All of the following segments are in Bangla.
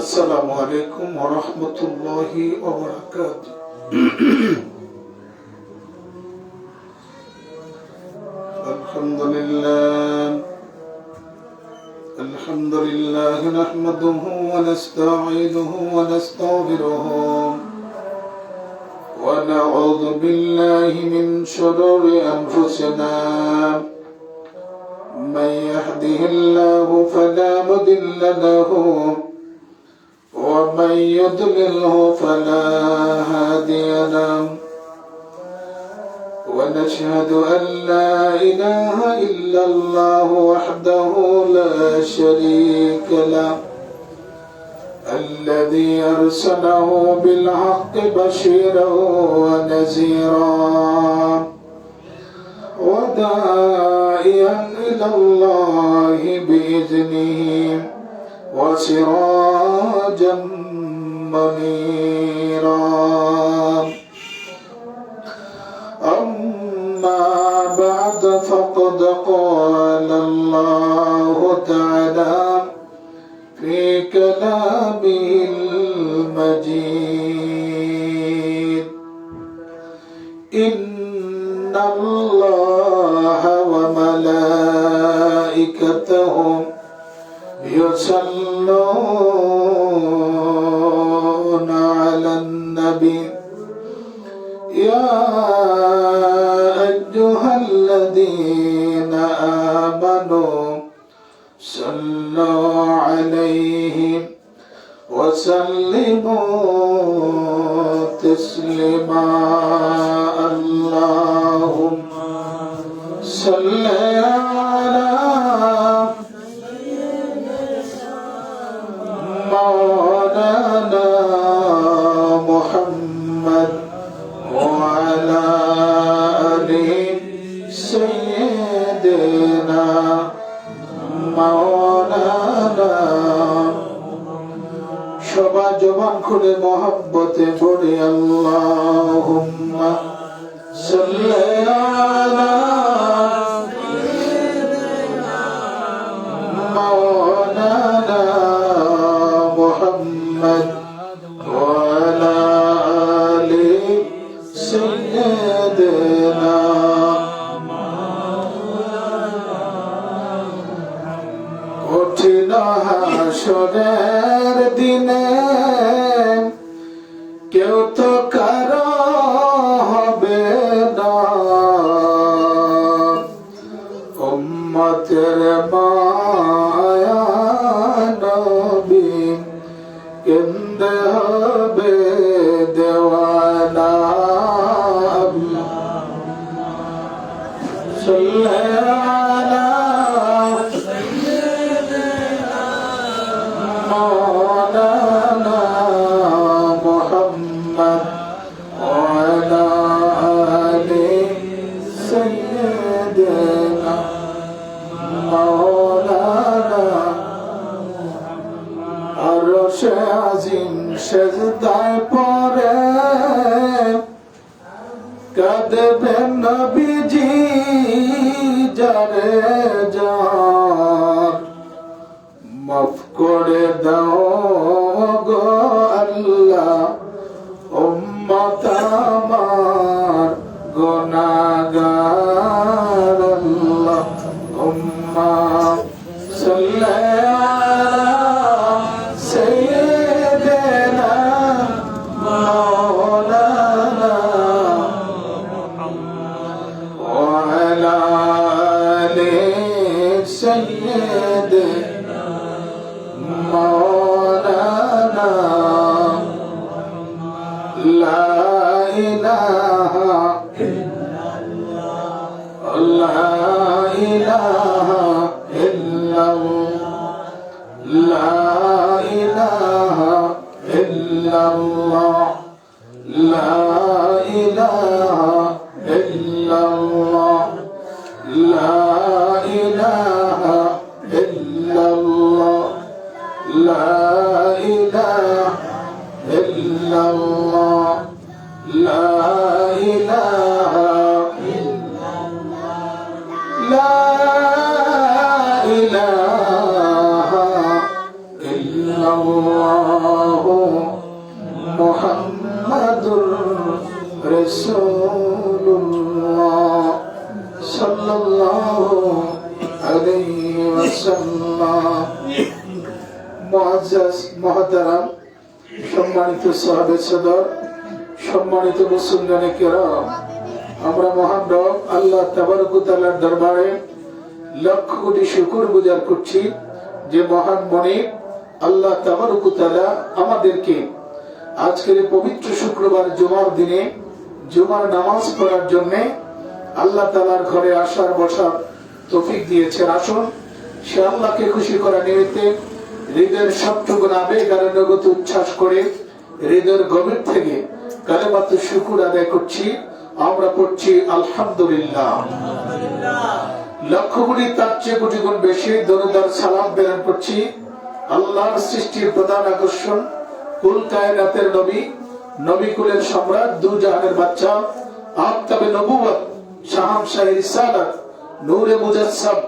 আসসালামু আলাইকুম ওয়া রাহমাতুল্লাহি ওয়া বারাকাতুহু। আলহামদুলিল্লাহ নাহমাদুহু ওয়া নাস্তাঈনুহু ওয়া নাস্তাগফিরুহু ওয়া নাউযু বিল্লাহি মিন শুরুরি আনফুসিনা মান ইয়াহদিহিল্লাহু ফালা মুদিল্লা লাহু ومن يضلله فلا هادي له ونشهد أن لا إله إلا الله وحده لا شريك له الذي أرسله بالحق بشيرا ونذيرا وداعيا إلى الله بإذنه وسراجا منيرا أما بعد فقد قال الله تعالى في كلامه المجيد إن الله وملائكته يصلون على النبي يا أيها الذين آمنوا صلوا عليه وسلموا تسليما اللهم صل على مولانا محمد وعلى آل سيدنا مولانا সবা জবান খুলে মহব্বতে পড়ে আল্লাহুম্মা সাল্লি আলা مولانا محمد وعلى آل سيدنا কঠিন হাসরের দিনে কেউ তো কারো হবে না উম্মতের মায়া নবী কেন্দে হবে দেওয়ানা مولانا محمد وعلى آل سيدنا مولانا আরশে আজিম সেজদায় পড়ে কাঁদবেন নবীজি যারে যার মাফ করে দাও গো আল্লাহ উম্মত আমার গুনাহগার আল্লাহ উম্মা সাল্লি আলা সাইয়্যিদিনা মাওলানা ওয়া আলা আলি সাইয়্যিদিনা مولانا لا إله إلا الله لا إله إلا الله لا إله إلا الله لا إله إلا الله لا إله إلا الله لا إله إلا الله لا إله إلا الله লা ইলাহা ইল্লাল্লাহু মুহাম্মাদুর রাসূলুল্লাহ সাল্লাল্লাহু আলাইহি ওয়াসাল্লাম। মুআজ্জাজ মুহতারাম, সম্মানিত সাহাবে সদর, সম্মানিত মুসলমানে কেরাম, আমরা মহান রব আল্লাহ তাবারক ওয়া তাআলার দরবারে লক্ষ কোটি শুকর গুজার করছি যে মহান মনিব আল্লাহ তাবারক ওয়া তাআলা আমাদেরকে আজকের পবিত্র শুক্রবার জুমার দিনে জুমার নামাজ পড়ার জন্য আল্লাহ তাআলার ঘরে আসার বসার তৌফিক দিয়েছেন। আসুন সে আল্লাহকে খুশি করার নিমিত্তে হৃদয়ের সবটুকু আবেগ আর অনুগত উচ্ছ্বাস করে হৃদয়ের গভীর থেকে কালেমাতু শুকর আদায় করছি। আমরা পড়ছি আলহামদুলিল্লাহ। লক্ষ কোটি তার চেয়ে কোটি গুণ বেশি দরুদ আর সালাম প্রেরণ করছি আল্লাহর সৃষ্টির প্রধান আকর্ষণ, কুল কায়নাতের নবী, নবী কুলের সম্রাট, দু জাহানের বাচ্চা, আফতাবে নবুয়ত, শাহানশাহে রিসালাত, নূরে মুজাসসাম,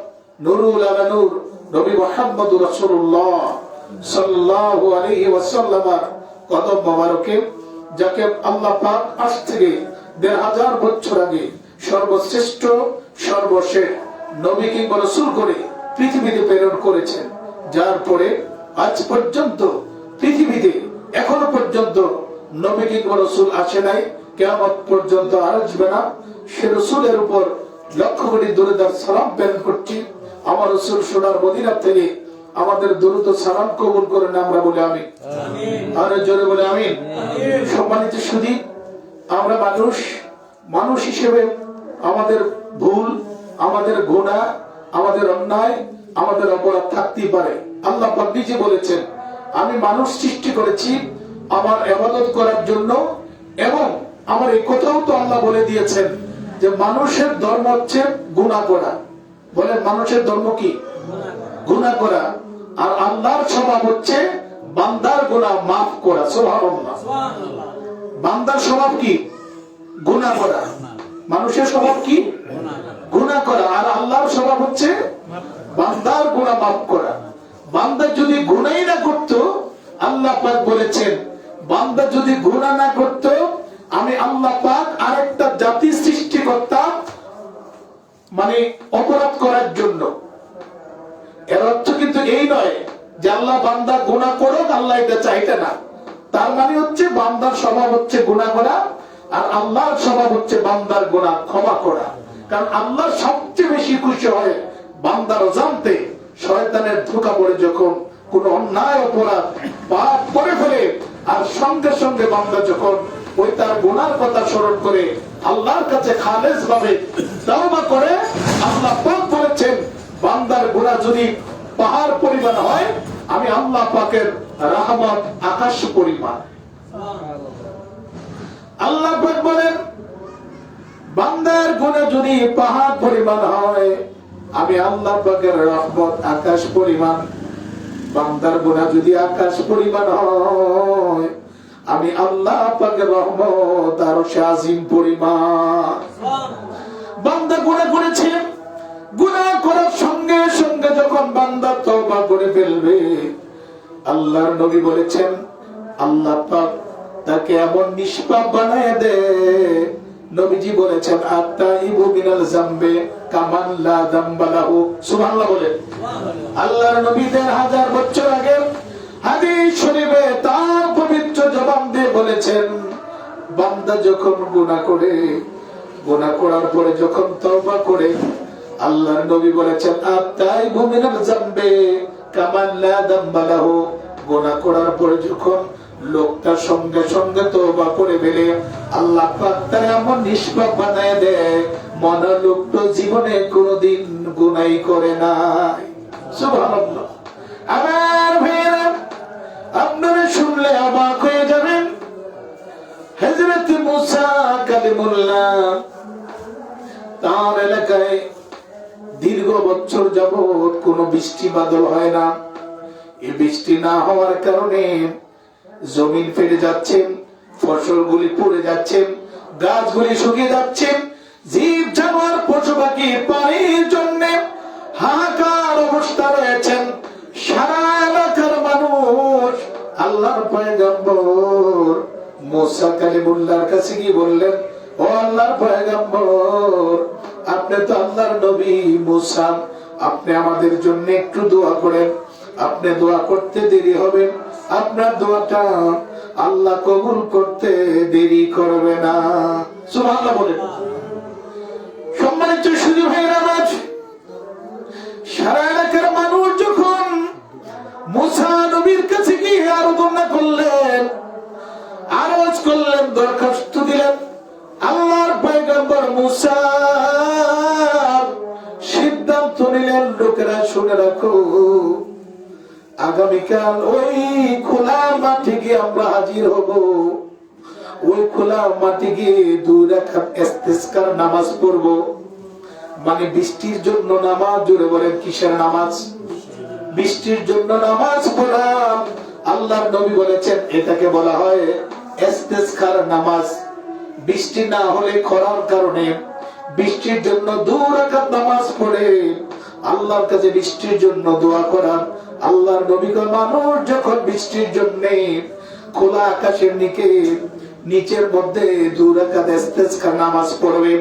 নূরুল আলা নূর, নবী মুহাম্মদুর রাসূলুল্লাহ সাল্লাল্লাহু আলাইহি ওয়াসাল্লামের কদম মোবারকে, যাকে আল্লাহ পাক আজ থেকে ১৫০০ বছর আগে সর্বশ্রেষ্ঠ সর্বশেষ নবী কিংবা রাসূল করে পৃথিবীতে প্রেরণ করেছেন, যার পরে আজ পর্যন্ত পৃথিবীতে এখনো পর্যন্ত নবী কিংবা রাসূল আসে নাই, কিয়ামত পর্যন্ত আর আসবে না। সে রাসূলের উপর লক্ষ কোটি দরুদ আর সালাম প্রেরণ করছি। আমার রাসূল সোনার মদিনা থেকে আমাদের দরুদ ও সালাম কবুল করেন, আমরা বলি আমিন। আর জোরে বলে আমিন। সম্মানিত সুধী, আমরা মানুষ হিসেবে আমাদের ভুল, আমাদের গুনাহ, আমাদের অন্যায়, আমাদের অপরাধ থাকতেই পারে। আল্লাহ পাক নিজে বলেছেন, আমি মানুষ সৃষ্টি করেছি আমার ইবাদত করার জন্য, এবং আমার এই কথাও তো আল্লাহ বলে দিয়েছেন যে মানুষের ধর্ম হচ্ছে গুনাহ করা। বলেন, মানুষের ধর্ম কি? গুনাহ করা। আর আল্লাহর স্বভাব হচ্ছে বান্দার গুনাহ মাফ করা। সুবহানাল্লাহ। বান্দার স্বভাব কি? গুনাহ করা। মানুষের স্বভাব কি? গুনাহ করা। আর আল্লাহর স্বভাব হচ্ছে বান্দার গুনাহ মাফ করা। বান্দা যদি গুনাহ না করত, আল্লাহ পাক বলেছেন, বান্দা যদি গুনাহ না করত, আমি আল্লাহ পাক আরেকটা জাতি সৃষ্টি করতাম মানে অপরাধ করার জন্য। এর অর্থ কিন্তু এই নয় যে আল্লাহ বান্দা গুনাহ করুক, আল্লাহ এটা চাইতে না। তার মানে হচ্ছে বান্দার স্বভাব হচ্ছে গুনাহ করা, আর আল্লাহর স্বভাব হচ্ছে বান্দার গুনাহ ক্ষমা করা। কারণ আল্লাহ সবচেয়ে বেশি খুশি হয় বান্দার অজান্তে শয়তানের ধোঁকা পড়ে যখন কোন অন্যায় অপরাধ পাপ করে ফেলে, আর সঙ্গে সঙ্গে বান্দা যখন ওই তার গুনার কথা স্মরণ করে আল্লাহর কাছে খালেস ভাবে তাওবা করে। আল্লাহ পাক বলেছেন, বান্দার গুনাহ যদি পাহাড় পরিমাণ হয়, আমি আল্লাহ পাকের রহমত আকাশ পরিমাণ। আল্লাহ পাক বলেন, বান্দার গুনাহ যদি পাহাড় পরিমাণ হয়, আমি আল্লাহ পাকের রহমত আকাশ পরিমাণ। বান্দার গুনাহ যদি আকাশ পরিমাণ হয়, আমি আল্লাহ পাকের রহমত আরশে আজিম পরিমাণ। বান্দা গুনাহ করেছে, গুনাহ করার সঙ্গে সঙ্গে যখন বান্দা তওবা করে ফেলবে, আল্লাহর নবী বলেছেন, আল্লাহ পাক তাকে এমন নিষ্পাপ বানায় দেয়। নবীজি বলেছেন, আত্তাইবু মিনাল যামবি কামান লা যামবা লাহু। সুবহানাল্লাহ বলেন। আল্লাহর নবী ১৫০০ বছর আগে হাদিস শরীফে তার পবিত্র জবান দিয়ে বলেছেন, বান্দা যখন গুনাহ করে, গুনাহ করার পরে যখন তওবা করে, আল্লাহর নবী বলেছেন, আত্তাইবু মিনাল যামবি কামান লা যামবা লাহু। গুনাহ করার পরে যখন লোকটা সঙ্গে সঙ্গে তওবা করে ফেলে, আল্লাহ পাক তার এমন নিষ্পাপ বানায় দেয়, মনে লোকটা জীবনে কোনোদিন গুনাহই করে নাই। সুবহানাল্লাহ। আমার ভাইরা, আপনারা শুনলে অবাক হয়ে যাবেন। হযরত মুসা কালিমুল্লাহ তার এলাকায় দীর্ঘ বছর যাবত কোনো বৃষ্টি বাদল হয় না। এই বৃষ্টি না হওয়ার কারণে জমিন ফেটে যাচ্ছে, ফসলগুলি পড়ে যাচ্ছে, গাছগুলি শুকিয়ে যাচ্ছে, জীব জানোয়ার পশু পাখি পানির জন্য মুসা কালিমুল্লাহর কাছে গিয়ে বললেন, ও আল্লাহর পয়গম্বর, আপনি তো আল্লাহর নবী মুসা, আপনি আমাদের জন্য একটু দোয়া করেন। আপনি দোয়া করতে দেরি হবে, আপনার দোয়াটা আল্লাহ কবুল করতে দেরি করবে না। সুবহানাল্লাহ বলেন। সম্মানিত সুধী ভাইরা আমার, সারা এলাকার মানুষ যখন মুসা নবীর কাছে গিয়ে আরাধনা করলেন, আরজ করলেন, দরখাস্ত দিলেন, আল্লাহর পয়গম্বর মুসা সিদ্ধান্ত নিলেন, লোকেরা শুনে রাখো, আগামীকাল ওই খোলা মাঠে গিয়ে আমরা হাজির হব। ওই খোলা মাঠে গিয়ে 2 রাকাত ইস্তিসকার নামাজ পড়ব। মানে বৃষ্টির জন্য নামাজ। জোরে বলেন, কিসের নামাজ? বৃষ্টির জন্য নামাজ পড়া। আল্লাহর নবী বলেছেন এটাকে বলা হয় ইস্তিসকার নামাজ। বৃষ্টি না হলে, খরার কারণে বৃষ্টির জন্য 2 রাকাত নামাজ পড়ে আল্লাহর কাছে বৃষ্টির জন্য দোয়া করা। আল্লাহর নবী মানুষ যখন বৃষ্টির জন্য খোলা আকাশের নিচের মধ্যে 2 রাকাত ইস্তিসকার নামাজ পড়বে,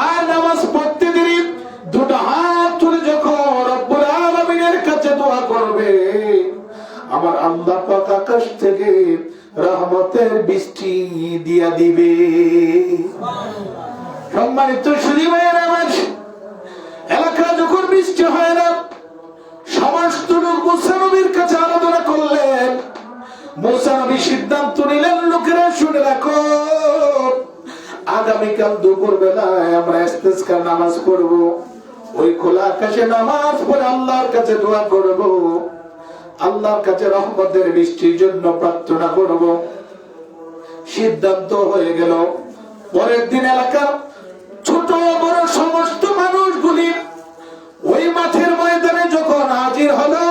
আর নামাজ পড়তে দেরি 2টা হাত তুলে যখন রব্বুল আলামিনের কাছে দোয়া করবে, আমার আল্লাহ পাক আকাশ থেকে রহমতের বৃষ্টি দিয়া দিবে। সম্মানিত সুধী ভাইয়েরা আমার, এলাকা যখন বৃষ্টি হয় না, সমস্ত লোক মুসা নবীর কাছে আরাধনা করলেন। মুসা নবী সিদ্ধান্ত নিলেন, লোকেরা শুনে রাখো, আগামীকাল দুপুর বেলায় আমরা ইস্তিসকার নামাজ পড়ব। ওই খোলা আকাশে নামাজ পড়ে আল্লাহর কাছে দোয়া করব, আল্লাহর কাছে রহমতের বৃষ্টির জন্য প্রার্থনা করব। সিদ্ধান্ত হয়ে গেল। পরের দিন এলাকার ছোট বড় সমস্ত মানুষগুলি ওই মাঠের ময়দানে যখন হাজির হলো,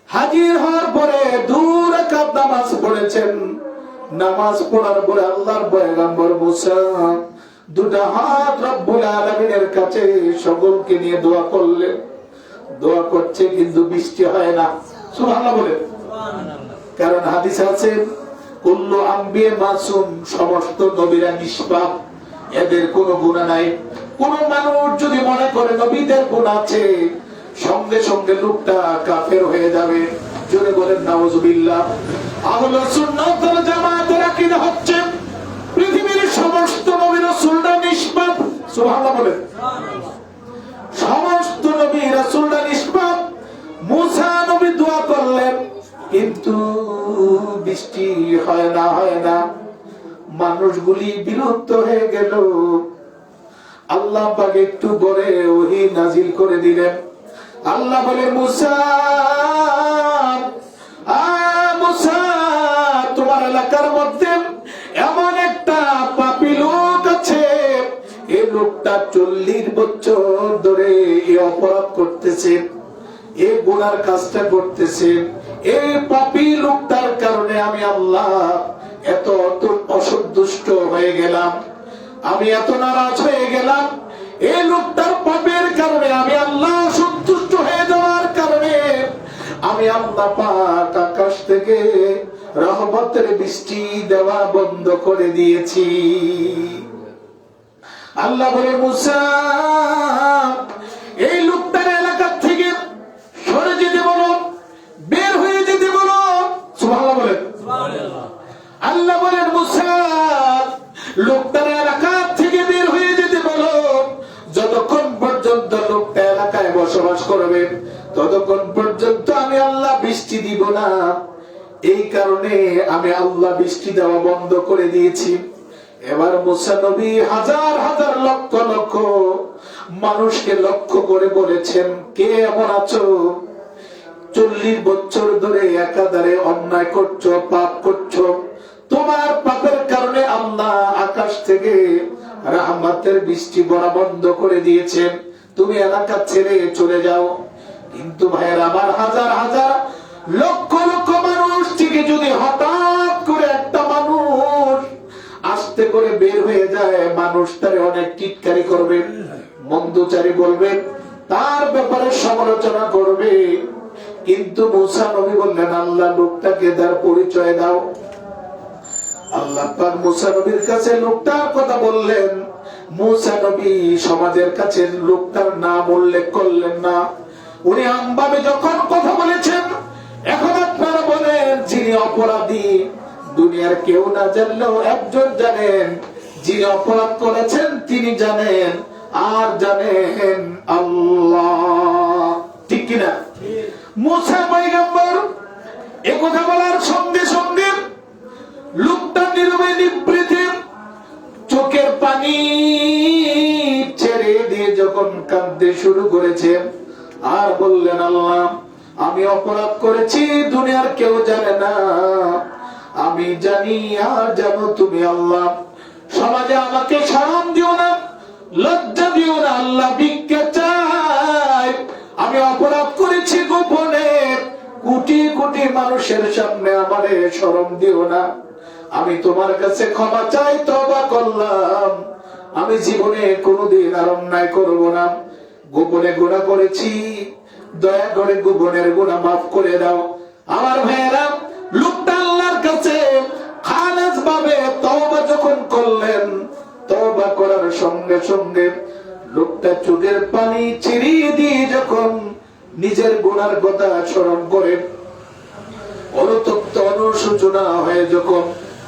হাজির হওয়ার পরে 2 রাকাত নামাজ পড়েছেন। নামাজ পড়ার পরে আল্লাহর পয়গম্বর মুসা 2টা হাত রব্বুল আলামিনের কাছে সকলকে নিয়ে দোয়া করলেন। দোয়া করছে কিন্তু বৃষ্টি হয় না। সুবহানাল্লাহ বলেন। কারণ হাদিস আছে, কুল্লু আম্বিয়া মাসুম, সমস্ত নবীরা নিষ্পাপ, এদের কোনো গুনাহ নাই। কোন মানুষ যদি মনে করে নবীদের গুনাহ আছে, সঙ্গে সঙ্গে লোকটা কাফের হয়ে যাবে। জোরে বলেন নাউজুবিল্লাহ। আহলুস সুন্নাত ওয়াল জামাতের আকীদা হচ্ছে পৃথিবীর সমস্ত নবী রাসূলরা নিষ্পাপ। সুবহানাল্লাহ বলেন। সমস্ত নবী রাসূলরা নিষ্পাপ। মুসা নবী দোয়া করলেন কিন্তু বৃষ্টি হয় না। মানুষগুলি বিরক্ত হয়ে গেল। আল্লাহ পাক একটু পরে ওহী নাজিল করে দিলেন। আল্লাহ বলে, মুসা তোমার এলাকার মধ্যে এমন একটা পাপী লোক আছে, এই লোকটা 40 বছর ধরে এই অপরাধ করতেছে, এই গুনার কাজটা করতেছে। এই পাপী লোকটার কারণে আমি আল্লাহ এত অসন্তুষ্ট হয়ে গেলাম, আমি এত নারাজ হয়ে গেলাম। এই লোকটার পাপের কারণে আমি আল্লাহ সন্তুষ্ট হয়ে যাওয়ার কারণে আমি আল্লাহ পাক আকাশ থেকে রহমতের বৃষ্টি দেওয়া বন্ধ করে দিয়েছি। আল্লাহ বলে, মুসা এই লোকটার এলাকা থেকে সরে যেতে বলো, বের হয়ে যেতে বলো। সুবহানাল্লাহ বলেন। আল্লাহ বলেন, মুসা লোকটার এলাকা থেকে বের হয়ে যেতে বলো। যতক্ষণ পর্যন্ত লোকটা এলাকায় বসবাস করবে, ততক্ষণ পর্যন্ত আমি আল্লাহ বৃষ্টি দিব না। এই কারণে আমি আল্লাহ বৃষ্টি দেওয়া বন্ধ করে দিয়েছি। এবার মুসা নবী হাজার হাজার লক্ষ লক্ষ মানুষকে লক্ষ্য করে বলেছেন, কে এমন আছো 40 বছর ধরে একাধারে অন্যায় করছো, পাপ করছো, তোমার পাপের কারণে আল্লাহ আকাশ থেকে রহমতের বৃষ্টি পড়া বন্ধ করে দিয়েছেন, তুমি এলাকা ছেড়ে চলে যাও। কিন্তু ভাইয়ের আমার, হাজার হাজার লক্ষ লক্ষ মানুষ থেকে যদি হঠাৎ করে একটা মানুষ আস্তে করে বের হয়ে যায়, মানুষ তারে অনেক টিটকারি করবে, মন্দচারী বলবে, তার ব্যাপারে সমালোচনা করবে। কিন্তু মুসা নবী বললেন, আল্লাহ লোকটাকে তার পরিচয় দাও। আল্লাহ পাক মুসা নবীর কাছে লোকটার কথা বললেন। মুসা নবী সমাজের কাছে লোকটার নাম উল্লেখ করলেন না। উনি আমভাবে যখন কথা বলেছেন, এখন আপনারা বলেন যিনি অপরাধী দুনিয়ার কেউ না জানলেও একজন জানেন, যিনি অপরাধ করেছেন তিনি জানেন, আর জানেন আল্লাহ। ঠিক কিনা? মুসা পয়গম্বর একথা বলার সঙ্গে সঙ্গে লোকটা নীরবে নিবৃতে চোখের পানি ছেড়ে দিয়ে যখন কাঁদতে শুরু করেছে, আর বললেন আল্লাহ আমি অপরাধ করেছি, দুনিয়ার কেউ জানে না, আমি জানি আর জানো তুমি আল্লাহ। সমাজে আমাকে শরম দিও না, লজ্জা দিও না, আল্লাহ ভিক্ষা চাই। আমি অপরাধ করেছি গোপনে, কোটি কোটি মানুষের সামনে আমারে শরম দিও না। আমি তোমার কাছে ক্ষমা চাই, তওবা করলাম, আমি জীবনে কোনোদিন আর অন্যায় করব না। গোপনে গুনাহ করেছি, দয়া করে গোপনের গুনাহ মাফ করে দাও। আমার ভাইয়েরা, লোকটা আল্লাহর কাছে খালেস ভাবে তওবা যখন করলেন, তওবা করার সঙ্গে সঙ্গে লোকটা চোখের পানি ছিড়িয়ে দিয়ে যখন নিজের গুনার কথা স্মরণ করে অনুতপ্ত অনুশোচনা হয়ে যখন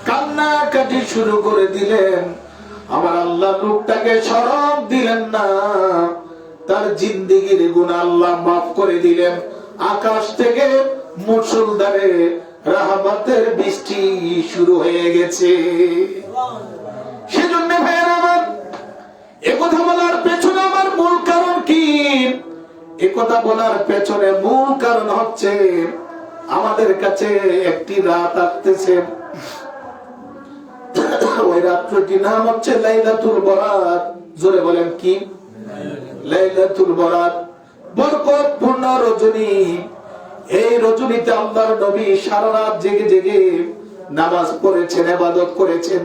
কান্নাকাটি শুরু করে দিলেন, আমার আল্লাহ লোকটাকে শরম দিলেন না, তার জিন্দেগির গুনাহ আল্লাহ মাফ করে দিলেন। আকাশ থেকে মুষলধারে রহমতের বৃষ্টি শুরু হয়ে গেছে। সেজন্য ভাইয়েরা আমার, একথা বলার পেছনে আমার মূল কারণ কি? একথা বলার পেছনে মূল কারণ হচ্ছে আমাদের কাছে একটি রাত আসতেছে। ওই রাত্রিটির নাম হচ্ছে লাইলাতুল বরাত। জোরে বলেন কি? লাইলাতুল বরাত, বরকতপূর্ণ রজনী। এই রজনীতে আল্লাহর নবী সারা রাত জেগে জেগে নামাজ পড়েছেন, ইবাদত করেছেন।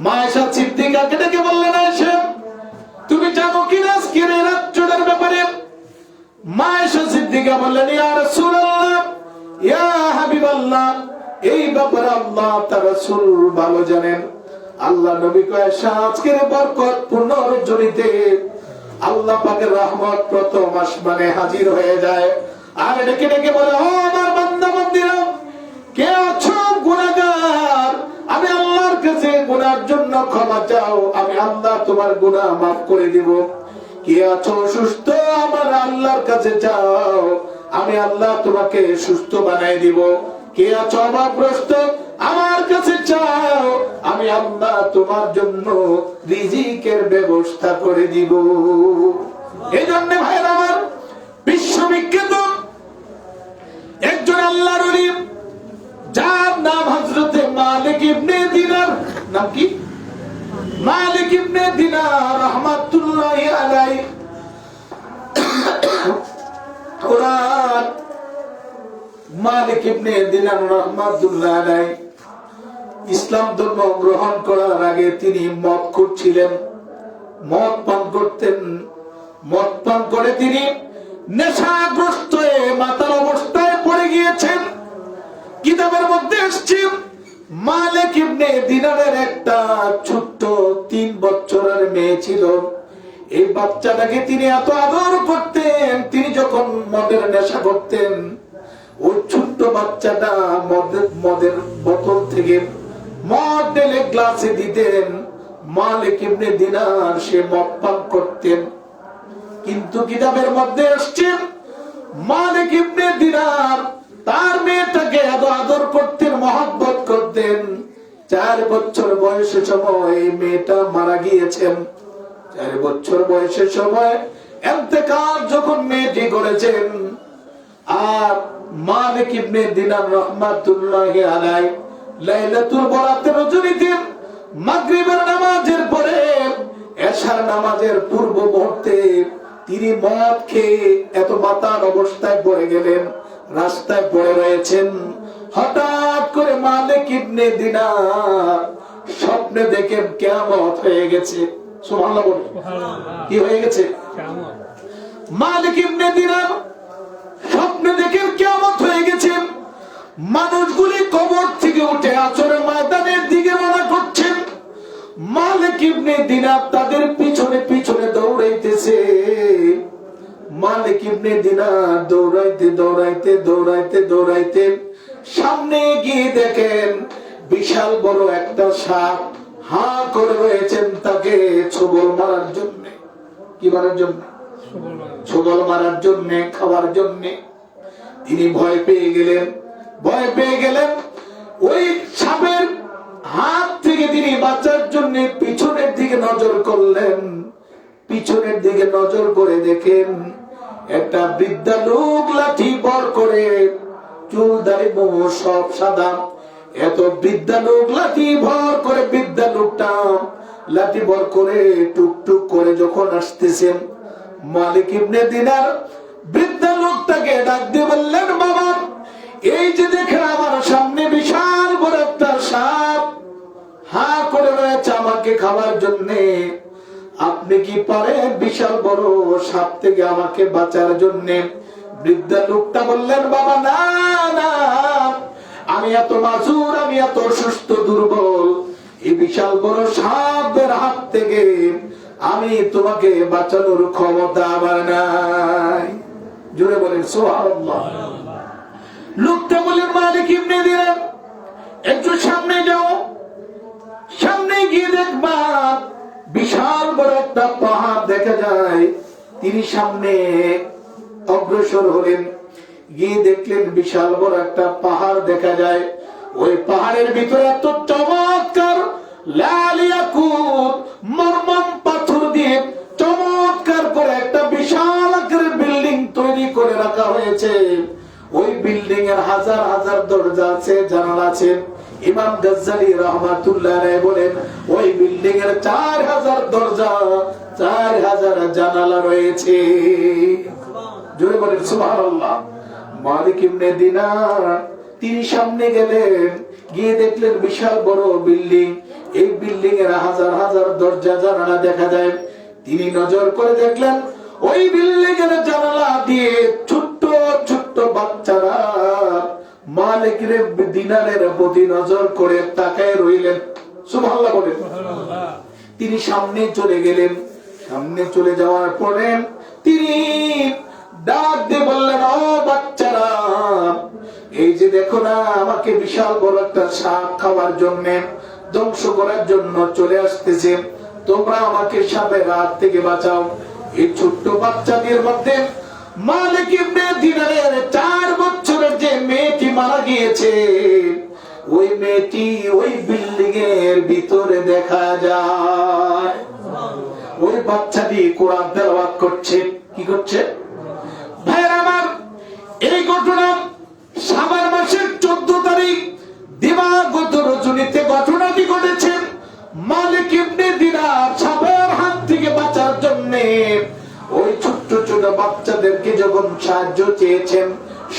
মা আয়েশা সিদ্দিকাকে ডেকে বললেন, আয়েশা তুমি জানো কি না আজকের এই রাতটার ব্যাপারে? মা আয়েশা সিদ্দিকা বললেন, ইয়া রাসূলুল্লাহ, ইয়া হাবিবাল্লাহ, এই ব্যাপারে আল্লাহ তার রাসূল ভালো জানেন। আল্লাহ নবী কয়, আয়েশা আজকের বরকতপূর্ণ রজনীতে আল্লাহ পাকের রহমত প্রথম আসমানে হাজির হয়ে যায়। আর ডেকে ডেকে বলে, ও আমার বান্দা বান্দীরা, কে আছো গুনাহগার, আমি আল্লাহর কাছে গুনার জন্য ক্ষমা চাও, আমি আল্লাহ তোমার গুনাহ মাফ করে দিব। কে আছো সুস্থ, আমার আল্লাহর কাছে চাও, আমি আল্লাহ তোমাকে সুস্থ বানাই দিব। কে আছো অভাবগ্রস্ত, আমার কাছে চাও, আমি আল্লাহ তোমার জন্য রিজিকের ব্যবস্থা করে দিব। এই জন্য ভাইরা আমার, বিশ্ববিখ্যাত একজন আল্লাহর ওলি, যার নাম হযরতে মালিক ইবনে দিনার। নাম কি? মালিক ইবনে দিনার রাহমাতুল্লাহি আলাইহি। কোরআন মালিক ইবনে দিনার রাহমাতুল্লাহি আলাইহি ইসলাম ধর্ম গ্রহণ করার আগে তিনি মদখোর ছিলেন, মদ পান করতেন। মদ পান করে তিনি নেশাগ্রস্ত হয়ে মাতাল অবস্থায় পড়ে গিয়েছেন। কিতাবের মধ্যে এসেছে, মালিক ইবনে দিনারের একটা ছোট্ট 3 বছরের মেয়ে ছিল। এই বাচ্চাটাকে তিনি এত আদর করতেন, তিনি যখন মদের নেশা করতেন, ওই ছোট্ট বাচ্চাটা মদের বোতল থেকে মদ ঢেলে গ্লাসে দিতেন। মালিক ইবনে দিনার সে মদ পান করতেন। কিন্তু কিতাবের মধ্যে এসেছে, মালিক ইবনে দিনার তার মেয়েটাকে এত আদর করতেন, মহব্বত করতেন। 4 বছর বয়সের সময় এই মেয়েটা মারা গিয়েছেন। 4 বছর বয়সের সময় ইন্তেকাল যখন মেয়েটি করেছেন, আর মালিক ইবনে দিনার রাহমাতুল্লাহি আলাইহি লাইলাতুল বরাতের রজনীতে মাগরিবের নামাজের পরে এশার নামাজের পূর্ব মুহূর্তে তিনি মদ খেয়ে এত মাতাল অবস্থায় পড়ে গেলেন, রাস্তায় পড়ে রয়েছেন। হঠাৎ করে মালিক ইবনে দিনার স্বপ্নে দেখেন কিয়ামত হয়ে গেছে। সুবহানাল্লাহ বলে, কি হয়ে গেছে? মালিক ইবনে দিনার স্বপ্নে দেখেন কিয়ামত হয়ে গেছে। মানুষগুলি কবর থেকে উঠে আসরের ময়দানের দিকে মালিক ইবনে দিনার তাদের পিছনে পিছনে দৌড়াইতেছে। মালিক ইবনে দিনার দৌড়াইতে দৌড়াইতে দৌড়াইতে দৌড়াইতে সামনে গিয়ে দেখেন বিশাল বড় একটা সাপ হা করে রয়েছেন তাকে ছোবল মারার জন্য। কি মারার জন্য? ছোবল মারার জন্য, খাওয়ার জন্য। তিনি ভয় পেয়ে গেলেন। ভয় পেয়ে গেলেন। ওই সাপের হাত থেকে তিনি বাঁচার জন্য পিছনের দিকে নজর করলেন। পিছনের দিকে নজর করে দেখেন একটা বৃদ্ধা লোক লাঠি বর করে, চুল দাড়ি মোহ সব সাদা। এত বৃদ্ধা লোক লাঠি ভর করে, বৃদ্ধা লোকটা লাঠি ভর করে টুকটুক করে যখন আসতেছেন, মালিক ইবনে দিনার বৃদ্ধা লোকটাকে ডাক দিয়ে বললেন, বাবা এই যে দেখেন আমার সামনে বিশাল বড় একটা সাপ হা করে রয়েছে আমাকে খাওয়ার জন্য, আপনি কি পারেন বিশাল বড় সাপ থেকে আমাকে বাঁচার জন্য? বৃদ্ধা লোকটা বললেন, বাবা না না, আমি এত মাজুর, আমি এত অসুস্থ দুর্বল, এই বিশাল বড় সাপের হাত থেকে আমি তোমাকে বাঁচানোর ক্ষমতা আমার নাই। জোরে বলেন সুবহানাল্লাহ। লোকটা বললেন, মালিক ইবনে দিনার একটু সামনে যাও, সামনে গিয়ে দেখবা বিশাল বড় একটা পাহাড় দেখা যায়। তিনি সামনে অগ্রসর হলেন, গিয়ে দেখলেন বিশাল বড় একটা পাহাড় দেখা যায়। ওই পাহাড়ের ভিতরে এত চমৎকার লাল ইয়াকুত মরমম পাথর দিয়ে চমৎকার করে একটা বিশাল আকারের বিল্ডিং তৈরি করে রাখা হয়েছে। ওই বিল্ডিং এর হাজার হাজার দরজা আছে, জানালা আছে। ইমাম গাজ্জালী রাহমাতুল্লাহ আলাইহি বলেন, ওই বিল্ডিং এর 4000 দরজা, 4000 জানালা রয়েছে। জোরে বলেন সুবহানাল্লাহ। মালিক ইবনে দিনার তিনি সামনে গেলেন, গিয়ে দেখলেন বিশাল বড় বিল্ডিং। এই বিল্ডিং এর হাজার হাজার দরজা জানালা দেখা যায়। তিনি নজর করে দেখলেন ওই বিল্ডিং এর জানালা দিয়ে ছোট্ট ছোট্ট বাচ্চারা মালিক দিনারের প্রতি নজর করে তাকায় রইলেন। সুবহানাল্লাহ বলেন। তিনি সামনে চলে গেলেন। সামনে চলে যাওয়ার পরে তিনি ডাক দিয়ে বললেন, ও বাচ্চারা, এই যে দেখো না আমাকে বিশাল বড় একটা সাপ খাওয়ার জন্য, ধ্বংস করার জন্য চলে আসতেছে, তোমরা আমাকে সাপের হাত থেকে বাঁচাও। এই ছোট্ট বাচ্চাদের মধ্যে মালিক ইবনে দিনারের 4 বছরের যে মেয়েটি মারা গিয়েছে, ওই মেয়েটি ওই বিল্ডিং এর ভিতরে দেখা যায়। ওই বাচ্চাটি কোরআন তেলাওয়াত করছে। কি করছে? ভাইরা আমার, এই ঘটনা শাবান মাসের 14 তারিখ দিবাগত রজনীতে ঘটনাটি ঘটেছে। মালিক ইবনে দিনার সাপের হাত থেকে বাঁচার জন্য ওই ছোট্ট ছোট বাচ্চাদেরকে যখন সাহায্য চেয়েছেন,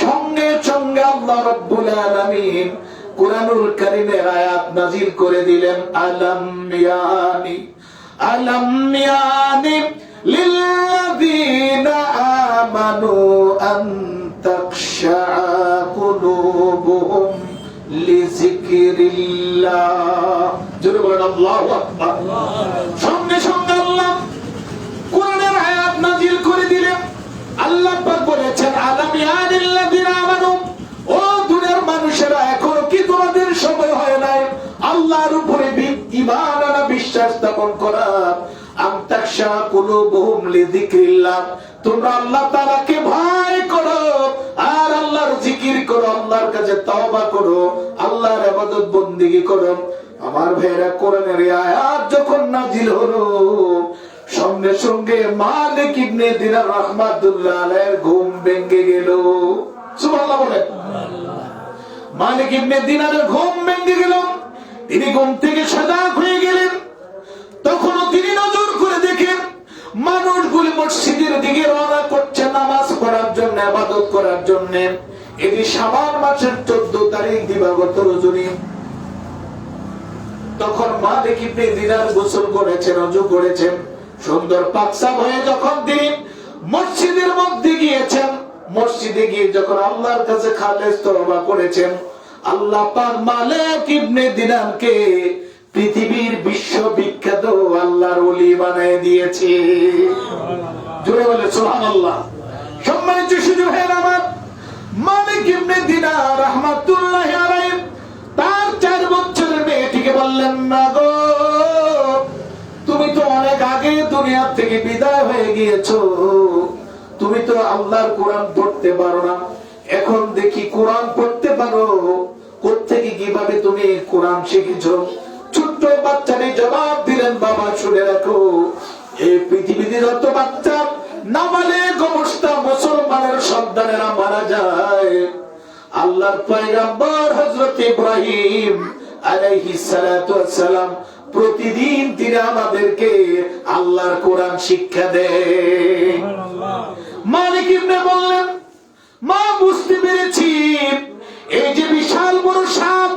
সঙ্গে সঙ্গে আল্লাহ রাব্বুল আলামিন কুরআনুল কারীমের আয়াত নাযিল করে দিলেন, আলাম ইয়ানি আলাম ইয়ানি লিল্লাযীনা আমানু আন তাখশা কুলুবুহুম লিযিকরিল্লাহ। জোরে বলেন আল্লাহু আকবার। সঙ্গে সঙ্গে আল্লাহ কোরআনের আয়াত নাযিল করে দিলেন। আল্লাহ পাক বলেছেন, আলাম ইয়ানিল্লাযীনা আমানু, ও দুনিয়ার মানুষেরা, এখনো কি তোমাদের সময় হয় নাই আল্লাহর উপরে ঈমান আনা, বিশ্বাস স্থাপন করা? আন তাখশা কুলুবুহুম লিযিকরিল্লাহ, তোমরা আল্লাহ তাআলাকে ভয় করো আর আল্লাহর জিকির করো, আল্লাহর কাছে তওবা করো, আল্লাহর ইবাদত বندگی করো। আমার ভাইরা, কোরআনের আয়াত যখন নাযিল হলো, সঙ্গে সঙ্গে মালিক ইবনে দিনার রাহমাতুল্লাহ আলাইহির ঘুম ভেঙে গেল। সুবহানাল্লাহ বলেন। মালিক ইবনে দিনারের ঘুম ভেঙে গেল। তিনি ঘুম থেকে সজাগ হয়ে গেলেন। তখনও তিনি নজর করে দেখেন মানুষগুলি মসজিদের দিকে রওনা করছে নামাজ পড়ার জন্য, ইবাদত করার জন্য। এটি শাবান মাসের 14 তারিখ দিবাগত রজনী। তখন মালিক ইবনে দিনার গোসল করেছেন, ওযু করেছেন, সুন্দর পাকসাপ হয়ে যখন তিনি মসজিদের মধ্যে গিয়েছেন, মসজিদে গিয়ে যখন আল্লাহর কাছে খালেস তওবা করেছেন, আল্লাহ পাক মালিক ইবনে দিনারকে পৃথিবীর বিশ্ববিখ্যাত আল্লাহর ওলি বানিয়ে দিয়েছে। জোরে বলে সুবহানাল্লাহ। সম্মানিত সুধী ভাইয়েরা আমার, মালিক ইবনে দিনার রাহমাতুল্লাহি আলাইহি তার 4 বছরের মেয়েটিকে বললেন, না গো, তুমি তো অনেক আগে দুনিয়া থেকে বিদায় হয়ে গিয়েছো, তুমি তো আল্লাহর কোরআন পড়তে পারো না, এখন দেখি কোরআন পড়তে পারো, কোত্থেকে কিভাবে তুমি কোরআন শিখেছো? ছোট্ট বাচ্চাটি জবাব দিলেন, বাবা শুনে রাখো, এই পৃথিবীতে যত বাচ্চা নাবালেগ অবস্থা মুসলমানের সন্তানেরা মারা যায়, আল্লাহর পয়গম্বর হযরত ইব্রাহিম আলাইহিস সালাতু ওয়াস সালাম প্রতিদিন তিনি আমাদেরকে আল্লাহর কোরআন শিক্ষা দেন। মালিক ইবনে বললেন, মা বুঝতে পেরেছি, এই যে বিশাল বড় সাপ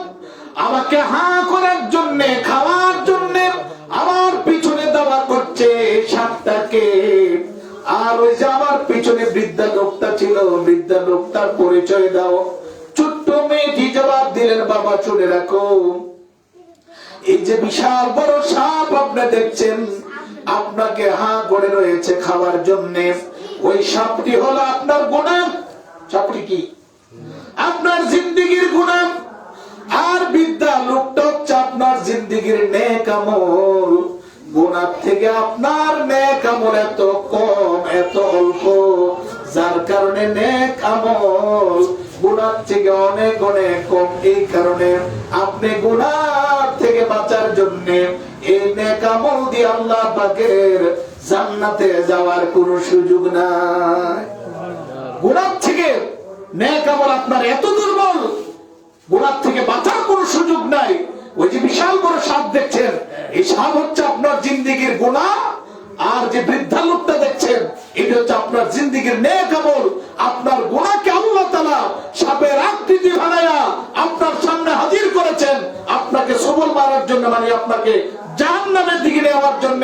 আমাকে হাঁ করার জন্য, খাওয়ার জন্য আমার পিছনে দাওয়া করছে, সাপটাকে। আর ওই যে আমার পিছনে বৃদ্ধা লোকটা ছিল, বৃদ্ধা লোকটার পরিচয় দাও। ছোট্ট মেয়েটি জবাব দিলেন, বাবা শুনে রাখো, এই যে বিশাল বড় সাপ আপনি দেখছেন আপনাকে হাঁ করে রয়েছে খাওয়ার জন্য, ওই সাপটি হলো আপনার গুনাহ। সাপটি কি? আপনার জিন্দেগির গুনাহ। আর বৃদ্ধা লোকটা হচ্ছে আপনার জিন্দেগির নেক আমল। গুনাহ থেকে আপনার নেক আমল এত কম, এত অল্প, যার কারণে নেক আমল গুনাহ থেকে অনেক অনেক কম। এই কারণে আপনি গুনাহ থেকে বাঁচার জন্য এই নেক আমল দিয়ে আল্লাহ পাকের জান্নাতে যাওয়ার কোনো সুযোগ নাই। গুনাহ থেকে নেক আমল আপনার এত দুর্বল, গুনাহ থেকে বাঁচার কোনো সুযোগ নাই। ওই যে বিশাল বড় সাপ দেখছেন, এই সাপ হচ্ছে আপনার জিন্দেগির গুনাহ। আর যে বৃদ্ধা লোকটা দেখছেন, এটা হচ্ছে আপনার জিন্দেগির নেক আমল। আপনার গুনাহকে আল্লাহ তাআলা সাপের আকৃতি বানায়া আপনার সামনে হাজির করেছেন, আপনাকে সবল মারার জন্য, মানে আপনাকে জাহান্নামের দিকে নেওয়ার জন্য।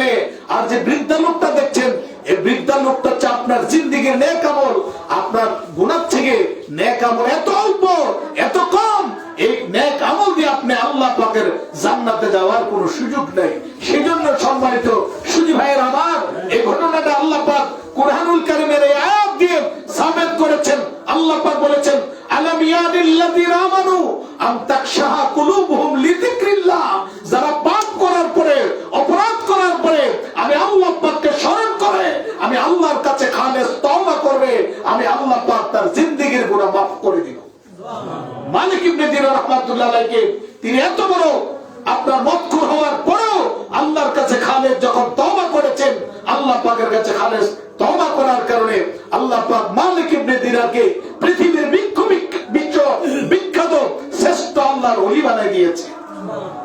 আর যে বৃদ্ধা লোকটা দেখছেন, এই বৃদ্ধা লোকটা হচ্ছে আপনার জিন্দেগির নেক আমল। আপনার গুনাহ থেকে নেক আমল এত অল্প, এত কম, এই নেক আমল দিয়ে আপনি আল্লাহ পাকের জান্নাতে যাওয়ার কোনো সুযোগ নেই। সেজন্য সম্মানিত সুধী ভাইয়ের আমার, এই ঘটনাটা আল্লাহ পাক কুরআনুল কারীমের এই আয়াত দিয়ে সাবিত করেছেন। আল্লাহ পাক বলেছেন, আলাম ইয়ানিল্লাযীনা আমানু আন তাকশাহা কুলুবুহুম লিযিকরিল্লাহ। যারা পাপ করার পরে, অপরাধ করার পরে আমি আল্লাহ পাককে স্মরণ করে, আমি আল্লাহর কাছে খালেস তওবা করবে, আমি আল্লাহ পাক তার জিন্দেগির গুনাহ মাফ করে দিব। মালিক ইবনে দিনার রাহমাতুল্লাহ আলাইহি তিনি এত বড় আপনার মতখুর হওয়ার পরেও আল্লাহর কাছে খালেস যখন তওবা করেছেন, আল্লাহ পাকের কাছে খালেস তওবা করার কারণে আল্লাহ পাক মালিক ইবনে দিনারকে পৃথিবীর বিখ্যাত শ্রেষ্ঠ আল্লাহর ওলি বানিয়ে দিয়েছে।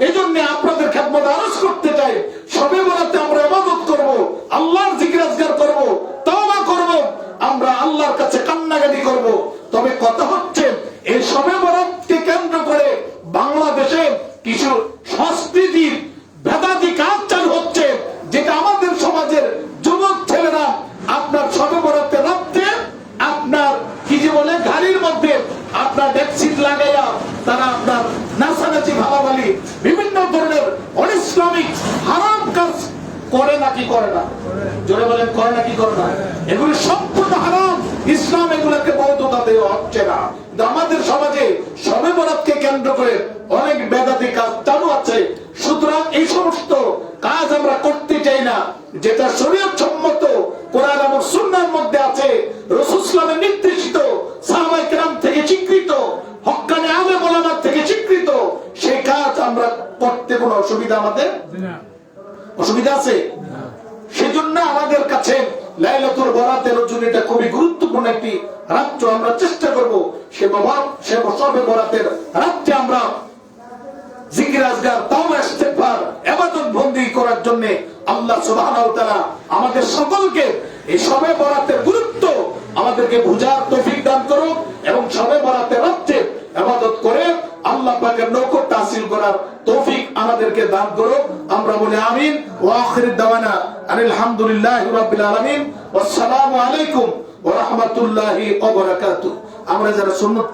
এজন্য আপনাদের খেদমতে আরজ করতে চাই, শবে বরাতে আমরা ইবাদত করব, আল্লাহর জিকির আজকার করব, তওবা করব, আমরা আল্লাহর কাছে কান্নাকাটি করব। তবে কথা হচ্ছে, এই শবে বরাতকে কেন্দ্র করে বাংলাদেশে কিছু সংস্কৃতির ভেদাতি কাজ চালু হচ্ছে, যেটা আমাদের সমাজের যুবক ছেলেরা আপনার শবে বরাতে রাত্রে আপনার কি যে বলে গাড়ির মধ্যে আপনার ডেকসিট লাগাইয়া তারা আপনার নাচানাচি ভাবাবালি বিভিন্ন ধরনের অনিসলামিক হারাম কাজ করে নাকি করে না? জোরে বলেন, করে নাকি করে না? এগুলো সম্পূর্ণ হারাম। ইসলাম এগুলোকে বৈধতা দেওয়া হচ্ছে না। আমাদের সমাজে শবে বরাতকে কেন্দ্র করে অনেক বেদাতি কাজ চালু আছে। সুতরাং এই সমস্ত কাজ আমরা করতে চাই না। যেটা শরীয়ত সম্মত, কোরআন এবং সুন্নাহর মধ্যে আছে, রাসূল সাল্লাল্লাহু আলাইহি নির্দেশিত, সাহাবায়ে কেরাম থেকে স্বীকৃত, হক্কানি আলেম ওলামা থেকে স্বীকৃত, সেই কাজ আমরা করতে কোনো অসুবিধা আমাদের অসুবিধা আছে? সেজন্য আমাদের কাছে লাইলাতুল বরাতের রজনীটা খুবই গুরুত্বপূর্ণ একটি রাত্র। আমরা চেষ্টা করব সে শবে বরাতের রাত্রে আমরা জিকির আজকার, তাওবা, ইস্তিগফার, ইবাদত বন্দেগী করার জন্য। আল্লাহ সুবহানাহু ওয়া তাআলা আমাদের সকলকে এই শবে বরাতের গুরুত্ব আমাদেরকে বুঝার তৌফিক দান করুক এবং শবে বরাতের রাত্রে ইবাদত করে আল্লাহ পাকের নৈকট্য হাসিল করার তৌফিক আমাদেরকে দান করুক। আমরা বলি আমিন। ওয়া আখিরু দাওয়ানা আনিল হামদুলিল্লাহি রাব্বিল আলামিন। ওয়াসসালামু আলাইকুম ওয়া রাহমাতুল্লাহি ওয়া বারাকাতুহু। আমরা যারা সুন্নাত